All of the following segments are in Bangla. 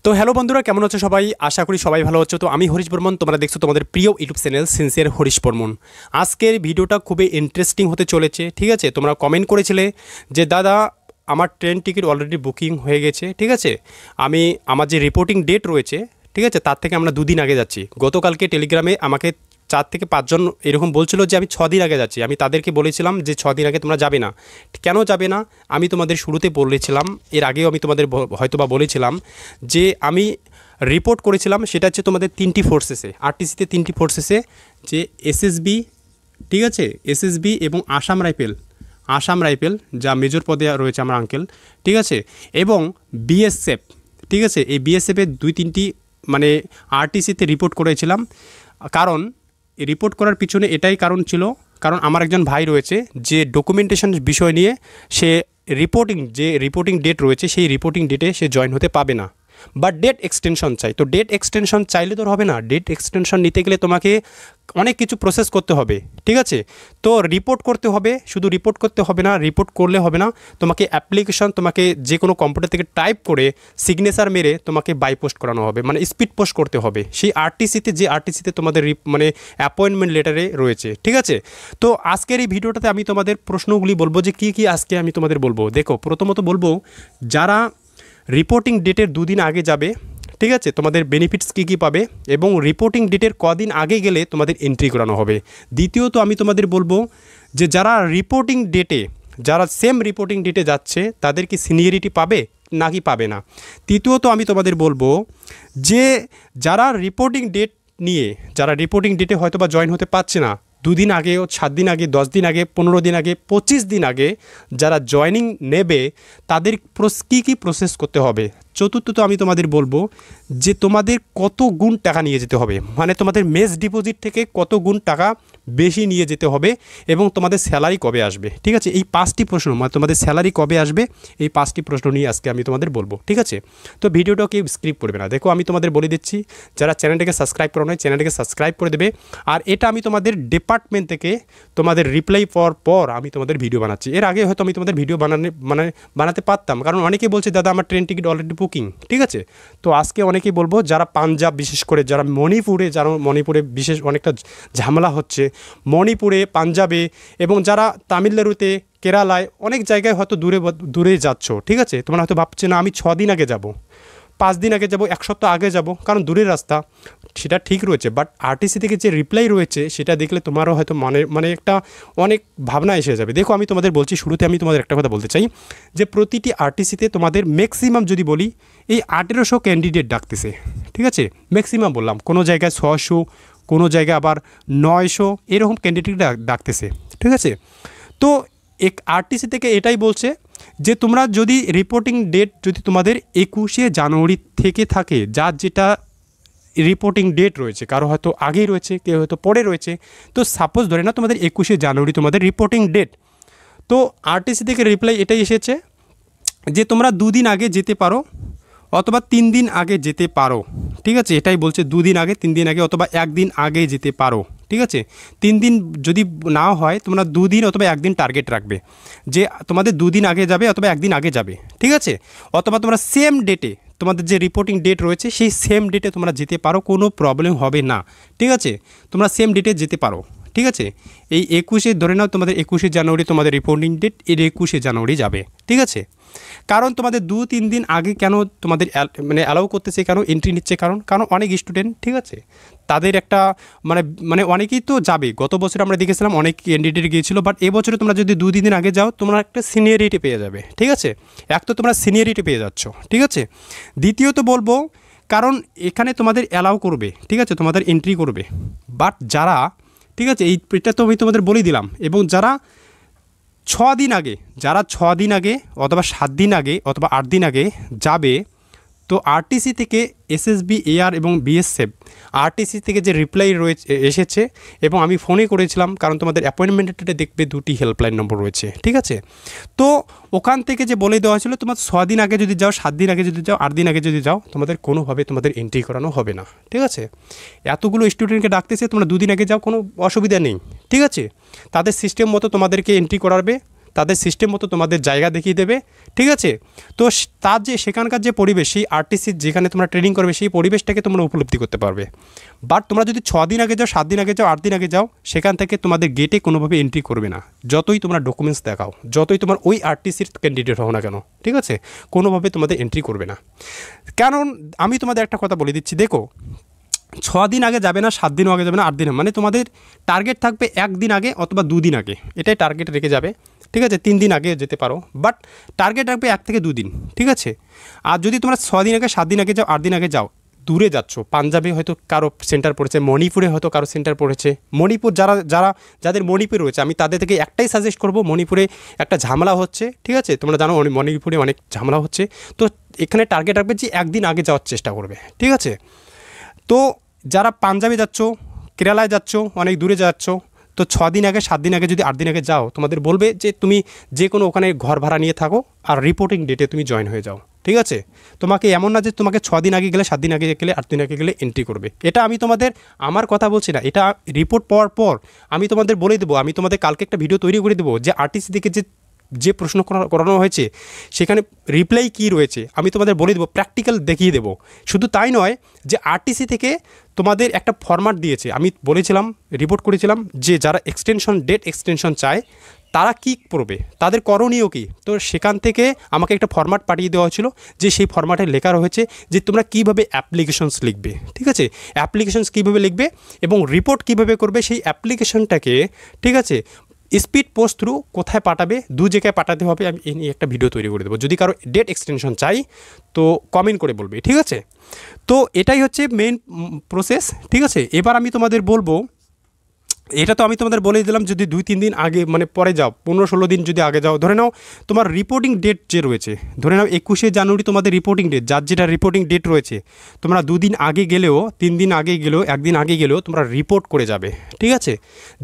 তো হ্যালো বন্ধুরা, কেমন আছো সবাই? আশা করি সবাই ভালো আছো। তো আমি হরিশ বর্মন, তোমরা দেখছো তোমাদের প্রিয় YouTube channel sincere Harish Barman. আজকের ভিডিওটা খুবই ইন্টারেস্টিং হতে চলেছে, ঠিক আছে? তোমরা কমেন্ট করেছিলে যে দাদা আমার ট্রেন টিকিট অলরেডি বুকিং হয়ে গেছে, ঠিক আছে, আমার যে রিপোর্টিং ডেট রয়েছে, ঠিক আছে, তার থেকে আমরা দুদিন আগে যাচ্ছি। গতকালকে টেলিগ্রামে আমাকে 4 থেকে 5 জন এরকম বলছিল যে আমি 6 দিন আগে যাচ্ছি। আমি তাদেরকে বলেছিলাম যে 6 দিন আগে তোমরা যাবে না। কেন যাবে না? আমি তোমাদের শুরুতে বলেছিলাম, এর আগেও আমি তোমাদের হয়তোবা বলেছিলাম যে আমি রিপোর্ট করেছিলাম, সেটা হচ্ছে তোমাদের 3টি ফোর্সেসে, আরটিসিতে 3টি ফোর্সেসে, যে এসএসবি, ঠিক আছে, এসএসবি এবং আসাম রাইফেল যা মেজর পদে রয়েছে আমার আঙ্কেল, ঠিক আছে, এবং বিএসএফ, ঠিক আছে। এই বিএসএফের 2-3টি মানে আরটিসিতে রিপোর্ট করেছিলাম। কারণ রিপোর্ট করার পিছনে এটাই কারণ ছিল, কারণ আমার একজন ভাই রয়েছে যে ডকুমেন্টেশন বিষয় নিয়ে সে রিপোর্টিং ডেট রয়েছে, সেই রিপোর্টিং ডেটে সে জয়েন হতে পাবে না, বাট ডেট এক্সটেনশন চাই। তো ডেট এক্সটেনশন চাইলে তো হবে না, ডেট এক্সটেনশন নিতে গেলে তোমাকে অনেক কিছু প্রসেস করতে হবে, ঠিক আছে। তো রিপোর্ট করতে হবে, শুধু রিপোর্ট করতে হবে না, রিপোর্ট করলে হবে না, তোমাকে অ্যাপ্লিকেশন তোমাকে যে কোনো কম্পিউটার থেকে টাইপ করে সিগনেচার মেরে তোমাকে বাই পোস্ট করানো হবে, মানে স্পিড পোস্ট করতে হবে সেই আরটিসিতে তোমাদের মানে অ্যাপয়েন্টমেন্ট লেটারে রয়েছে, ঠিক আছে। তো আজকের এই ভিডিওটাতে আমি তোমাদের প্রশ্নগুলি বলবো যে কী আজকে আমি তোমাদের বলবো। দেখো, প্রথমত বলবো যারা রিপোর্টিং ডেটের 2 দিন আগে যাবে, ঠিক আছে, তোমাদের বেনিফিটস কী পাবে এবং রিপোর্টিং ডেটের কদিন আগে গেলে তোমাদের এন্ট্রি করানো হবে। দ্বিতীয়ত আমি তোমাদের বলবো যে যারা সেম রিপোর্টিং ডেটে যাচ্ছে তাদের কি সিনিয়রিটি পাবে নাকি পাবে না। তৃতীয়ত আমি তোমাদের বলবো যে যারা রিপোর্টিং ডেটে হয়তো বা জয়েন হতে পারছে না, 2 দিন আগে, 7 দিন আগে, 10 দিন আগে, 15 দিন আগে, 25 দিন আগে যারা জয়েনিং নেবে তাদের কী প্রসেস করতে হবে। চতুর্থত আমি তোমাদের বলবো যে তোমাদের কত গুণ টাকা নিয়ে যেতে হবে, মানে তোমাদের মেস ডিপোজিট থেকে কত গুণ টাকা বেশি নিয়ে যেতে হবে এবং তোমাদের স্যালারি কবে আসবে, ঠিক আছে। এই 5টি প্রশ্ন, মানে তোমাদের স্যালারি কবে আসবে, এই 5টি প্রশ্ন নিয়ে আজকে আমি তোমাদের বলবো, ঠিক আছে। তো ভিডিওটা কেউ স্কিপ করবে না। দেখো, আমি তোমাদের বলে দিচ্ছি, যারা চ্যানেলটাকে সাবস্ক্রাইব করো না, চ্যানেলটাকে সাবস্ক্রাইব করে দেবে। আর এটা আমি তোমাদের ডিপার্টমেন্ট থেকে তোমাদের রিপ্লাই পর আমি তোমাদের ভিডিও বানাচ্ছি। এর আগে হয়তো আমি তোমাদের ভিডিও বানাতে পারতাম, কারণ অনেকে বলছে দাদা আমার ট্রেন টিকিট অলরেডি বুকিং, ঠিক আছে। তো আজকে অনেকেই বলবো যারা পাঞ্জাব, বিশেষ করে যারা মণিপুরে বিশেষ অনেকটা ঝামেলা হচ্ছে, মণিপুরে, পাঞ্জাবে এবং যারা তামিলনাড়ুতে, কেরালায়, অনেক জায়গায় হয়তো দূরে যাচ্ছ, ঠিক আছে। তোমরা হয়তো ভাবছে না আমি 6 দিন আগে যাব, 5 দিন আগে যাব, 1 সপ্তাহ আগে যাব, কারণ দূরের রাস্তা, সেটা ঠিক রয়েছে। বাট আরটিসি থেকে যে রিপ্লাই রয়েছে সেটা দেখলে তোমারও হয়তো মানে একটা অনেক ভাবনা এসে যাবে। দেখো, আমি তোমাদের বলছি, শুরুতে আমি তোমাদের একটা কথা বলতে চাই যে প্রতিটি আরটিসিতে তোমাদের ম্যাক্সিমাম যদি বলি এই 1800 ক্যান্ডিডেট ডাকতেছে, ঠিক আছে। ম্যাক্সিমাম বললাম, কোনো জায়গায় 600, কোনো জায়গায় আবার 900 এরকম ক্যান্ডিডেট ডাকতেছে, ঠিক আছে। তো আরটিসি থেকে এটাই বলছে যে তোমরা যদি রিপোর্টিং ডেট যদি তোমাদের 21শে জানুয়ারি থেকে থাকে, যার যেটা রিপোর্টিং ডেট রয়েছে, কারো হয়তো আগেই রয়েছে, কেউ হয়তো পরে রয়েছে, তো সাপোজ ধরে না তোমাদের 21শে জানুয়ারি তোমাদের রিপোর্টিং ডেট, তো আরটিসি থেকে রিপ্লাই এটাই এসেছে যে তোমরা 2 দিন আগে যেতে পারো অথবা 3 দিন আগে যেতে পারো, ঠিক আছে। এটাই বলছে, 2 দিন আগে, 3 দিন আগে অথবা 1 দিন আগে যেতে পারো, ঠিক আছে। 3 দিন যদি না হয় তোমরা 2 দিন অথবা 1 দিন টার্গেট রাখবে যে তোমাদের 2 দিন আগে যাবে অথবা 1 দিন আগে যাবে, ঠিক আছে। অথবা তোমরা সেম ডেটে, তোমাদের যে রিপোর্টিং ডেট রয়েছে সেই সেম ডেটে তোমরা যেতে পারো, কোনো প্রবলেম হবে না, ঠিক আছে। তোমরা সেম ডেটে যেতে পারো, ঠিক আছে। এই 21শে ধরে নাও তোমাদের 21শে জানুয়ারি তোমাদের রিপোর্টিং ডেট, এর 21শে জানুয়ারি যাবে, ঠিক আছে। কারণ তোমাদের 2-3 দিন আগে কেন তোমাদের মানে অ্যালাউ করতেছে, কেন এন্ট্রি নিচ্ছে, কারণ অনেক স্টুডেন্ট, ঠিক আছে, তাদের একটা মানে অনেকেই তো যাবে। গত বছর আমরা দেখেছিলাম অনেক ক্যান্ডিডেট গিয়েছিল, বাট এবছরে তোমরা যদি 2-3 দিন আগে যাও তোমরা একটা সিনিয়রিটি পেয়ে যাবে, ঠিক আছে। এক তো তোমরা সিনিয়রিটি পেয়ে যাচ্ছ, ঠিক আছে। দ্বিতীয়ত বলবো, কারণ এখানে তোমাদের অ্যালাউ করবে, ঠিক আছে, তোমাদের এন্ট্রি করবে, বাট যারা, ঠিক আছে, এটা তো আমি তোমাদের বলেই দিলাম। এবং যারা 6 দিন আগে অথবা 7 দিন আগে অথবা 8 দিন আগে যাবে, তো আরটিসি থেকে এসএসবি, এআর এবং বিএসএফ আরটিসি থেকে যে রিপ্লাই এসেছে, এবং আমি ফোনে করেছিলাম, কারণ তোমাদের অ্যাপয়েন্টমেন্টে দেখবে 2টি হেল্পলাইন নম্বর রয়েছে, ঠিক আছে। তো ওখান থেকে যে বলে দেওয়া ছিল তোমার 6 দিন আগে যদি যাও, 7 দিন আগে যদি যাও, 8 দিন আগে যদি যাও, তোমাদের কোনোভাবে তোমাদের এন্ট্রি করানো হবে না, ঠিক আছে। এতগুলো স্টুডেন্টকে ডাকতেছে, তোমরা 2 দিন আগে যাও, কোনো অসুবিধা নেই, ঠিক আছে। তাদের সিস্টেম মতো তোমাদেরকে এন্ট্রি করাবে, তাদের সিস্টেম মতো তোমাদের জায়গা দেখিয়ে দেবে, ঠিক আছে। তো তার যে সেখানকার যে পরিবেশ, সেই আরটিসি যেখানে তোমরা ট্রেনিং করবে সেই পরিবেশটাকে তোমরা উপলব্ধি করতে পারবে। বাট তোমরা যদি 6 দিন আগে যাও, 7 দিন আগে যাও, 8 দিন আগে যাও, সেখান থেকে তোমাদের গেটে কোনোভাবে এন্ট্রি করবে না, যতই তোমরা ডকুমেন্টস দেখাও, যতই তোমার ওই আরটিসির ক্যান্ডিডেট হও না কেন, ঠিক আছে, কোনোভাবে তোমাদের এন্ট্রি করবে না। কারণ আমি তোমাদের একটা কথা বলে দিচ্ছি, দেখো 6 দিন আগে যাবে না, 7 দিনও আগে যাবে না, 8 দিন, মানে তোমাদের টার্গেট থাকবে 1 দিন আগে অথবা 2 দিন আগে, এটাই টার্গেট রেখে যাবে, ঠিক আছে। 3 দিন আগে যেতে পারো, বাট টার্গেট রাখবে 1 থেকে 2 দিন, ঠিক আছে। আর যদি তোমরা 6 দিন আগে, 7 দিন আগে যাও, 8 দিন আগে যাও, দূরে যাচ্ছ, পাঞ্জাবে হয়তো কারো সেন্টার পড়েছে, মণিপুরে হয়তো কারো সেন্টার পড়েছে, মণিপুর যাদের মণিপুর রয়েছে, আমি তাদের থেকে একটাই সাজেস্ট করব, মণিপুরে একটা ঝামেলা হচ্ছে, ঠিক আছে, তোমরা জানো মণিপুরে অনেক ঝামেলা হচ্ছে, তো এখানে টার্গেট রাখবে যে 1 দিন আগে যাওয়ার চেষ্টা করবে, ঠিক আছে। তো যারা পাঞ্জাবে যাচ্ছ, কেরালায় যাচ্ছ, অনেক দূরে যাচ্ছ, তো 6 দিন আগে, 7 দিন আগে, যদি 8 দিন আগে যাও, তোমাদের বলবে যে তুমি যে কোনো ওখানে ঘর ভাড়া নিয়ে থাকো আর রিপোর্টিং ডেটে তুমি জয়েন হয়ে যাও, ঠিক আছে। তোমাকে এমন না যে তোমাকে 6 দিন আগে গেলে, 7 দিন আগে গেলে, 8 দিন আগে গেলে এন্ট্রি করবে। এটা আমি তোমাদের আমার কথা বলছি না, এটা রিপোর্ট পাওয়ার পর আমি তোমাদের বলে দেবো, আমি তোমাদের কালকে একটা ভিডিও তৈরি করে দেবো যে আরটিসি থেকে যে প্রশ্ন করানো হয়েছে সেখানে রিপ্লাই কী রয়েছে আমি তোমাদের বলে দেবো, প্র্যাকটিক্যাল দেখিয়ে দেবো। শুধু তাই নয়, যে আরটিসি থেকে তোমাদের একটা ফরম্যাট দিয়েছে, আমি বলেছিলাম, রিপোর্ট করেছিলাম যে যারা ডেট এক্সটেনশন চায় তারা কী করবে, তাদের করণীয় কী। তো সেখান থেকে আমাকে একটা ফরম্যাট পাঠিয়ে দেওয়া হয়েছিল, যে সেই ফরম্যাটে লেখা রয়েছে যে তোমরা কীভাবে অ্যাপ্লিকেশনস লিখবে, ঠিক আছে, অ্যাপ্লিকেশনস কীভাবে লিখবে এবং রিপোর্ট কীভাবে করবে, সেই অ্যাপ্লিকেশনটাকে, ঠিক আছে, স্পিড পোস্ট থ্রু কোথায় পাঠাবে, 2 জায়গায় পাঠাতে হবে। আমি এই নিয়ে একটা ভিডিও তৈরি করে দেবো, যদি কারো ডেট এক্সটেনশন চাই তো কমেন্ট করে বলবে, ঠিক আছে। তো এটাই হচ্ছে মেইন প্রসেস, ঠিক আছে। এবার আমি তোমাদের বলবো, এটা তো আমি তোমাদের বলেই দিলাম, যদি 2-3 দিন আগে মানে পরে যাও, 15-16 দিন যদি আগে যাও, ধরে নাও তোমার রিপোর্টিং ডেট যে রয়েছে, ধরে নাও 21শে জানুয়ারি তোমাদের রিপোর্টিং ডেট, যার যেটা রিপোর্টিং ডেট রয়েছে, তোমরা 2 দিন আগে গেলেও, 3 দিন আগে গেলেও, 1 দিন আগে গেলেও তোমরা রিপোর্ট করে যাবে, ঠিক আছে,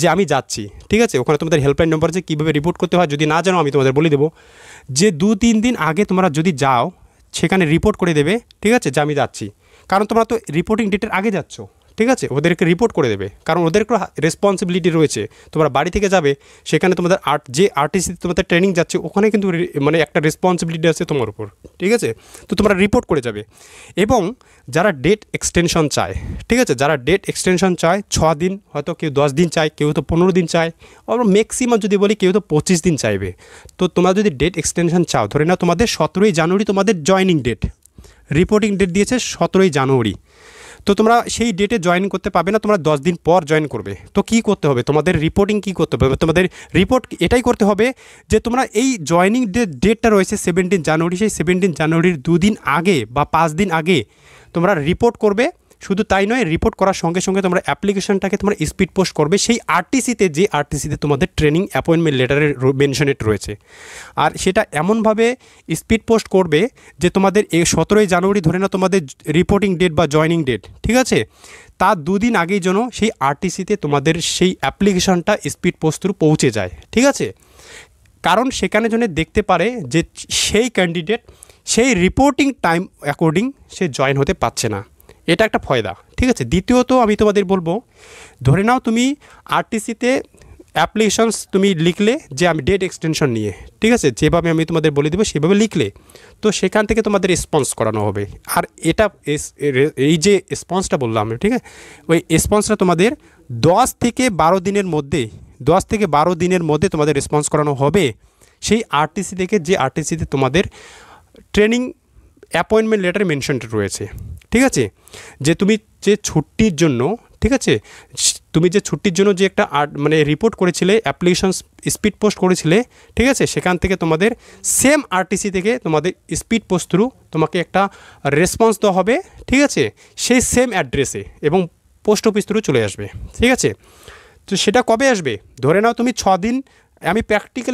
যে আমি যাচ্ছি, ঠিক আছে। ওখানে তোমাদের হেল্পলাইন নম্বর আছে, কীভাবে রিপোর্ট করতে হয়, যদি না জানো আমি তোমাদের বলে দেবো, যে 2-3 দিন আগে তোমরা যদি যাও সেখানে রিপোর্ট করে দেবে, ঠিক আছে, যে আমি যাচ্ছি, কারণ তোমরা তো রিপোর্টিং ডেটের আগে যাচ্ছ, ঠিক আছে, ওদেরকে রিপোর্ট করে দেবে, কারণ ওদেরকে রেসপন্সিবিলিটি রয়েছে। তোমরা বাড়ি থেকে যাবে, সেখানে তোমাদের যে আরটিসি তোমাদের ট্রেনিং যাচ্ছে, ওখানে কিন্তু মানে একটা রেসপন্সিবিলিটি আছে তোমার উপর, ঠিক আছে। তো তোমরা রিপোর্ট করে যাবে। এবং যারা ডেট এক্সটেনশন চায়, ঠিক আছে, যারা ডেট এক্সটেনশন চায় 6 দিন, হয়তো কেউ 10 দিন চায়, কেউ তো 15 দিন চায়, আবার ম্যাক্সিমাম যদি বলি কেউ তো 25 দিন চাইবে। তো তোমরা যদি ডেট এক্সটেনশন চাও, ধরে নাও তোমাদের 17ই জানুয়ারি তোমাদের জয়েনিং ডেট, রিপোর্টিং ডেট দিয়েছে 17ই জানুয়ারি, তো তোমরা সেই ডেটে জয়েন করতে পারবে না, তোমরা 10 দিন পর জয়েন করবে। তো কী করতে হবে, তোমাদের রিপোর্টিং কী করতে হবে, তোমাদের রিপোর্ট এটাই করতে হবে যে তোমরা এই জয়েনিং ডেটটা রয়েছে 17 জানুয়ারি, সেই 17 জানুয়ারির 2 দিন আগে বা 5 দিন আগে তোমরা রিপোর্ট করবে। শুধু তাই নয়, রিপোর্ট করার সঙ্গে সঙ্গে তোমরা অ্যাপ্লিকেশনটাকে তোমরা স্পিড পোস্ট করবে সেই আরটিসিতে, যে আরটিসিতে তোমাদের ট্রেনিং অ্যাপয়েন্টমেন্ট লেটারের মেনশনেট রয়েছে। আর সেটা এমনভাবে স্পিড পোস্ট করবে যে তোমাদের এই 17ই জানুয়ারি ধরে না তোমাদের রিপোর্টিং ডেট বা জয়েনিং ডেট, ঠিক আছে, তার 2 দিন আগেই যেন সেই আরটিসিতে তোমাদের সেই অ্যাপ্লিকেশনটা স্পিড পোস্ট থ্রু পৌঁছে যায়, ঠিক আছে। কারণ সেখানে যেন দেখতে পারে যে সেই ক্যান্ডিডেট সেই রিপোর্টিং টাইম অ্যাকর্ডিং সে জয়েন হতে পারছে না, এটা একটা ফয়দা, ঠিক আছে। দ্বিতীয়ত আমি তোমাদের বলবো, ধরে নাও তুমি আরটিসিতে অ্যাপ্লিকেশনস তুমি লিখলে যে আমি ডেট এক্সটেনশন নিয়ে, ঠিক আছে, যেভাবে আমি তোমাদের বলে দেবো সেভাবে লিখলে, তো সেখান থেকে তোমাদের রেসপন্স করানো হবে। আর এটা এই যে রেসপন্সটা বললাম, ঠিক আছে, ওই রেসপন্সটা তোমাদের 10 থেকে 12 দিনের মধ্যে, 10 থেকে 12 দিনের মধ্যে তোমাদের রেসপন্স করানো হবে সেই আরটিসি থেকে, যে আরটিসিতে তোমাদের ট্রেনিং অ্যাপয়েন্টমেন্ট লেটারে মেনশন রয়েছে, ঠিক আছে। যে তুমি যে ছুটির জন্য, ঠিক আছে, তুমি যে ছুটির জন্য যে একটা মানে রিপোর্ট করেছিলে, অ্যাপ্লিকেশন স্পিড পোস্ট করেছিলে, ঠিক আছে, সেখান থেকে তোমাদের সেম আরটিসি থেকে তোমাদের স্পিড পোস্ট থ্রু তোমাকে একটা রেসপন্স দেওয়া হবে, ঠিক আছে, সেই সেম অ্যাড্রেসে এবং পোস্ট অফিস থ্রু চলে আসবে, ঠিক আছে। তো সেটা কবে আসবে, ধরে নাও তুমি 6 দিন, আমি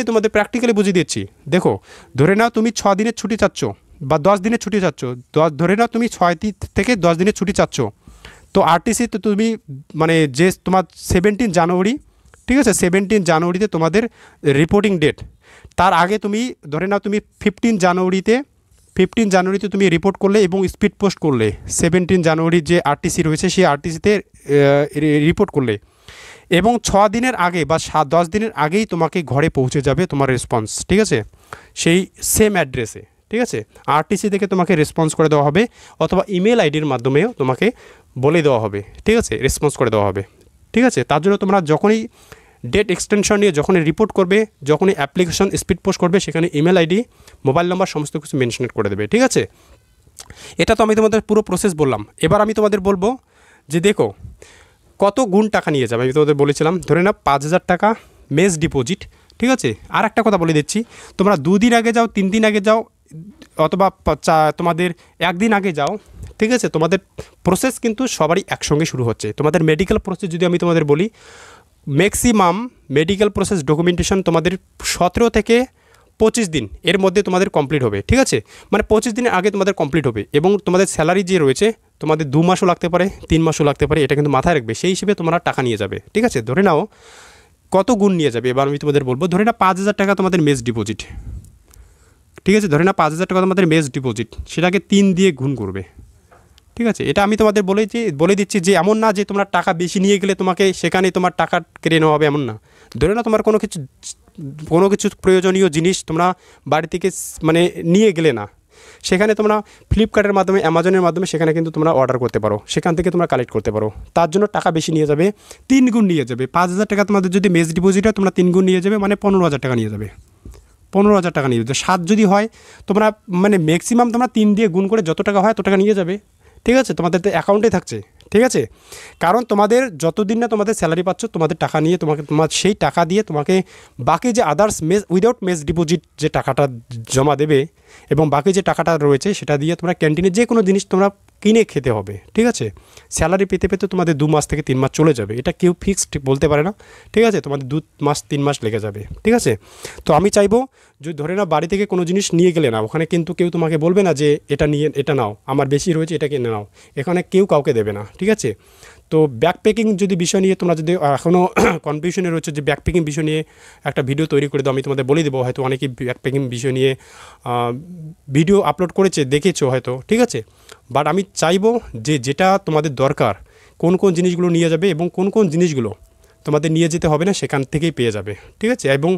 তোমাদের প্র্যাকটিক্যালি বুঝিয়ে দিচ্ছি। দেখো, ধরে নাও তুমি 6 দিনের ছুটি চাচ্ছ বা 10 দিনের ছুটি চাচ্ছ, ধরে নাও তুমি 6 থেকে 10 দিনের ছুটি চাচ্ছ, তো আরটিসি তো তুমি মানে যে তোমার 17 জানুয়ারি, ঠিক আছে, 17 জানুয়ারিতে তোমাদের রিপোর্টিং ডেট, তার আগে তুমি ধরে নাও তুমি 15 জানুয়ারিতে তুমি রিপোর্ট করলে এবং স্পিড পোস্ট করলে, 17 জানুয়ারি যে আরটিসি রয়েছে সেই আরটিসিতে রিপোর্ট করলে, এবং 6 দিনের আগে বা 10 দিনের আগেই তোমাকে ঘরে পৌঁছে যাবে তোমার রেসপন্স, ঠিক আছে, সেই সেম অ্যাড্রেসে, ঠিক আছে। আরটিসি থেকে তোমাকে রেসপন্স করে দেওয়া হবে, অথবা ইমেল আইডির মাধ্যমেও তোমাকে বলে দেওয়া হবে, ঠিক আছে, রেসপন্স করে দেওয়া হবে, ঠিক আছে। তার জন্য তোমরা যখনই ডেট এক্সটেনশন নিয়ে যখনই রিপোর্ট করবে, যখনই অ্যাপ্লিকেশন স্পিড পোস্ট করবে, সেখানে ইমেল আইডি, মোবাইল নাম্বার সমস্ত কিছু মেনশন করে দেবে, ঠিক আছে। এটা তো আমি তোমাদের পুরো প্রসেস বললাম। এবার আমি তোমাদের বলবো যে দেখো কত গুণ টাকা নিয়ে যাবে। আমি তোমাদের বলেছিলাম ধরে না 5,000 টাকা মেস ডিপোজিট, ঠিক আছে। আর একটা কথা বলে দিচ্ছি, তোমরা 2 দিন আগে যাও, 3 দিন আগে যাও, অথবা তোমাদের 1 দিন আগে যাও, ঠিক আছে, তোমাদের প্রসেস কিন্তু সবারই একসঙ্গে শুরু হচ্ছে। তোমাদের মেডিকেল প্রসেস যদি আমি তোমাদের বলি, ম্যাক্সিমাম মেডিকেল প্রসেস ডকুমেন্টেশন তোমাদের 17 থেকে 25 দিন এর মধ্যে তোমাদের কমপ্লিট হবে, ঠিক আছে। মানে 25 দিনের আগে তোমাদের কমপ্লিট হবে, এবং তোমাদের স্যালারি যে রয়েছে তোমাদের 2 মাসও লাগতে পারে, 3 মাসও লাগতে পারে, এটা কিন্তু মাথায় রাখবে। সেই হিসেবে তোমরা টাকা নিয়ে যাবে, ঠিক আছে। ধরে নাও কত গুণ নিয়ে যাবে, এবার আমি তোমাদের বলবো। ধরে না 5,000 টাকা তোমাদের মেস ডিপোজিট, ঠিক আছে। ধরে না 5,000 টাকা তোমাদের মেস ডিপোজিট, সেটাকে 3 দিয়ে গুণ করবে, ঠিক আছে। এটা আমি তোমাদের বলে দিচ্ছি যে এমন না যে তোমরা টাকা বেশি নিয়ে গেলে তোমাকে সেখানে তোমার টাকা কেড়ে নেওয়া হবে, এমন না। ধরে না তোমার কোনো কিছু প্রয়োজনীয় জিনিস তোমরা বাড়ি থেকে মানে নিয়ে গেলে না, সেখানে তোমরা ফ্লিপকার্টের মাধ্যমে, অ্যামাজনের মাধ্যমে সেখানে কিন্তু তোমরা অর্ডার করতে পারো, সেখান থেকে তোমরা কালেক্ট করতে পারো। তার জন্য টাকা বেশি নিয়ে যাবে, 3 গুণ নিয়ে যাবে। 5,000 টাকা তোমাদের যদি মেস ডিপোজিট হয়, তোমরা 3 গুণ নিয়ে যাবে, মানে 15,000 টাকা নিয়ে যাবে। 15,000 টাকা নিয়ে যাবে। 7 যদি হয়, তোমরা মানে ম্যাক্সিমাম তোমরা 3 দিয়ে গুণ করে যত টাকা হয় তত টাকা নিয়ে যাবে, ঠিক আছে। তোমাদের তো অ্যাকাউন্টে থাকছে, ঠিক আছে। কারণ তোমাদের যতদিন না তোমাদের স্যালারি পাচ্ছ, তোমাদের টাকা নিয়ে তোমার সেই টাকা দিয়ে তোমাকে বাকি যে আদার্স উইদাউট মেস ডিপোজিট যে টাকাটা জমা দেবে, এবং বাকি যে টাকাটা রয়েছে সেটা দিয়ে তোমরা ক্যান্টিনে যে কোনো জিনিস তোমরা কিনে খেতে হবে, ঠিক আছে। স্যালারি পেতে পেতে তোমাদের 2 মাস থেকে 3 মাস চলে যাবে, এটা কেউ ফিক্সড বলতে পারে না, ঠিক আছে। তোমাদের 2 মাস 3 মাস লেগে যাবে, ঠিক আছে। তো আমি চাইবো, যদি ধরে নাও বাড়ি থেকে কোনো জিনিস নিয়ে গেলে না, ওখানে কিন্তু কেউ তোমাকে বলবে না যে এটা নিয়ে এটা নাও, আমার বেশি রয়েছে এটা কিনে নাও, এখানে কেউ কাউকে দেবে না, ঠিক আছে। তো ব্যাকপ্যাকিং যদি বিষয় নিয়ে তোমরা যদি এখনও কনফিউশনে রয়েছে যে ব্যাকপ্যাকিং বিষয় নিয়ে একটা ভিডিও তৈরি করে দাও, আমি তোমাদের বলে দেবো। হয়তো অনেকেই ব্যাকপ্যাকিং বিষয় নিয়ে ভিডিও আপলোড করেছে, দেখেছো হয়তো, ঠিক আছে। বাট আমি চাইবো যে যেটা তোমাদের দরকার, কোন কোন জিনিসগুলো নিয়ে যাবে এবং কোন কোন জিনিসগুলো তোমাদের নিয়ে যেতে হবে না, সেখান থেকেই পেয়ে যাবে, ঠিক আছে। এবং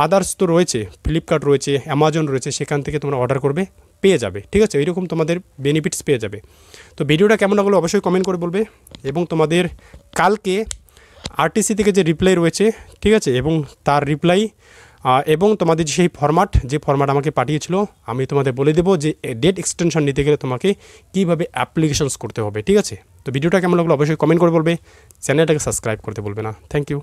আদার্স তো রয়েছে, ফ্লিপকার্ট রয়েছে, অ্যামাজন রয়েছে, সেখান থেকে তোমরা অর্ডার করবে, পেয়ে যাবে, ঠিক আছে। এইরকম তোমাদের বেনিফিটস পেয়ে যাবে। তো ভিডিওটা কেমন লাগলো অবশ্যই কমেন্ট করে বলবে। এবং তোমাদের কালকে আরটিসি থেকে যে রিপ্লাই রয়েছে, ঠিক আছে, এবং তার রিপ্লাই এবং তোমাদের সেই যে ফরম্যাট আমাকে পাঠিয়েছিল, আমি তোমাদের বলে দেবো যে ডেট এক্সটেনশন নিতে গেলে তোমাকে কীভাবে অ্যাপ্লিকেশনস করতে হবে, ঠিক আছে। তো ভিডিওটা কেমন লাগলো অবশ্যই কমেন্ট করে বলবে, চ্যানেলটাকে সাবস্ক্রাইব করতে বলবে না। Thank you.